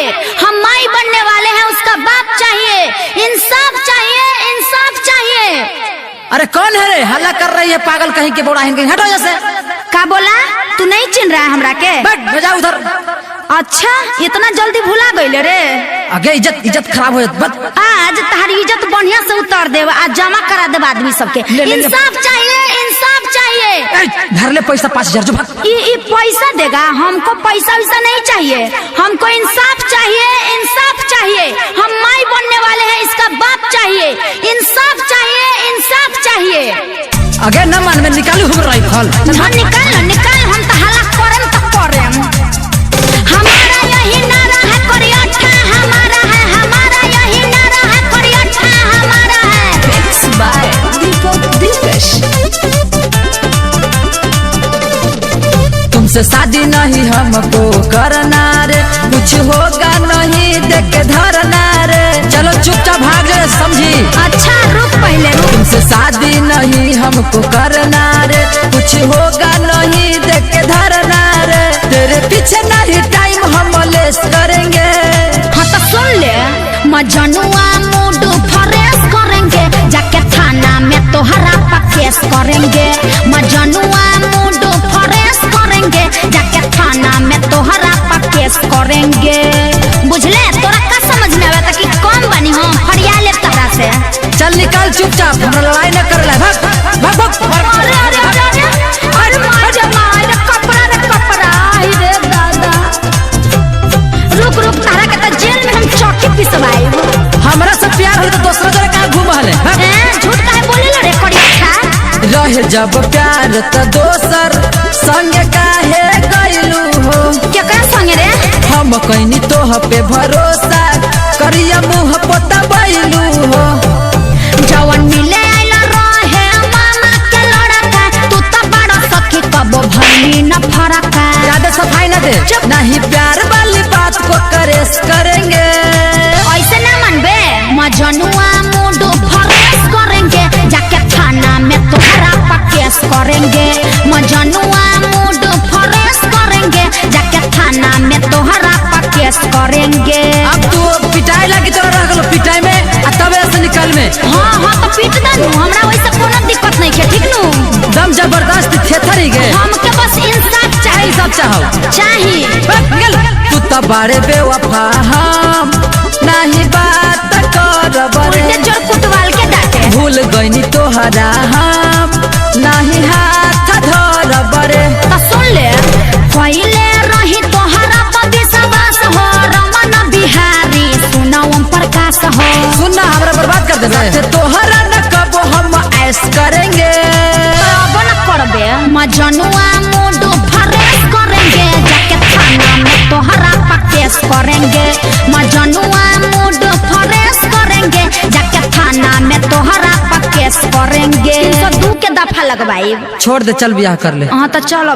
चाहिए, हम माई बनने वाले हैं, उसका बाप चाहिए, इंसाफ चाहिए, इंसाफ चाहिए। अरे कौन है रे, हल्ला कर रही है पागल कहीं के बोड़ा कहीं, हटो जैसे। का बोला? तू नहीं चिन रहा है हमरा के? बैठ बजा उधर। अच्छा इतना जल्दी भुला गईले रे? आगे इज्जत खराब हो जात। आज तारी इज्जत बढ़िया से उतार देव, आज जमा करा देव आदमी सबके। इंसाफ चाहिए, इंसाफ चाहिए। धर ले पैसा 5000 जो भाग। ये पैसा देगा? हमको पैसा वैसा नहीं चाहिए, हमको इंसाफ चाहिए, इंसाफ चाहिए। हम माई बनने वाले हैं, इसका बाप चाहिए, इंसाफ चाहिए, इंसाफ चाहिए। आगे न मान में निकालू हम राइफल। हाँ निकाल, हम तो हल्ला करें तो करें। हमारा यही नारा है करियठा, हमारा है, हमारा यही नारा है करियठा, हमारा है। मिक्स बाय दीपक दिलकश। तुमसे शादी नहीं हमको करना रे, कुछ होगा नहीं देख के धरना रे। चलो चुपचाप भाग जा समझी। अच्छा रुक पहले रुक। तुमसे शादी नहीं हमको करना रे, कुछ होगा नहीं देख के धरना रे। तेरे पीछे नहीं टाइम हम लेस करेंगे। हाँ तो सुन ले, मजनुआ मूड फ्रेश करेंगे, जाके थाना में तोहरा पर केस करेंगे। मजनुआ मूड फ्रेश करेंगे, जाके थाना में तोहरा पर केस करेंगे। बुझले? तोरा का समझ में आवे कि कौन बनी हम फरिया ले तोहरा से। चल निकाल चुपचाप, हमरा लड़ाई न कर ले। भाग भाग भाग। अरे अरे अरे अरे मार कपड़ा रे दादा। रुक तारा के तो जेल में हम चौकी पिसवाई। हमरा से प्यार हो तो दूसरा जगह कहाँ घूमल है? झूठ काहे बोलेला रे करियठा? रहे जब प्यार त दोसर संग काहे गइलू हो? केकरा संगे रे? हम कइनी तोह पे भरोसा, करिया मुँह पोता बैलू हो। जवन मिले आइला रहे मामा के लड़का, तू तो बड़ा सखी कबो भइली न फरका। ज्यादा सफाई न दे, नहीं प्यार वाली बात को करेस करेंगे। ऐसे ना मनबे, मजनुआ मूड फ्रेश करेंगे, जाके थाना में तोहरा पर केस करेंगे। मजनुआ मूड फ्रेश करेंगे, जाके थाना में तोहरा पर केस करेंगे। अब तू पिटाई लगी तो रह गलो पिटाई में, तब ऐसे निकल में। हाँ तो पीट दनु, हमरा वैसे कोनो दिक्कत नहीं है, ठीक नु? दम जबरदस्त थेथरी गे। हमके बस इंसाफ चाहिए। सब चाहो चाहिए। तू तो बड़े बेवफा, हम नहीं बात करब रे। उल्टे चोर कुटवाल के डाटे। भूल गईनी तोहरा हम, नहीं हाथ धरब रे। तो सुन ले, पहले रही तोहरा पर विश्वास हो, रमन बिहारी सुना ओम प्रकाश हो। सुनना हमरा बर्बाद कर दे तोहरा न कबो हम ऐस करेंगे। अब न करबे, मजनुआ मूड फ्रेश करेंगे, जाके थाना में तोहरा पर केस करेंगे। मजनुआ मूड फ्रेश करेंगे, जाके थाना में तोहरा पर केस करेंगे। 302 के दफा लगवाई। छोड़ दे, चल ब्याह कर ले। हाँ तो चलो।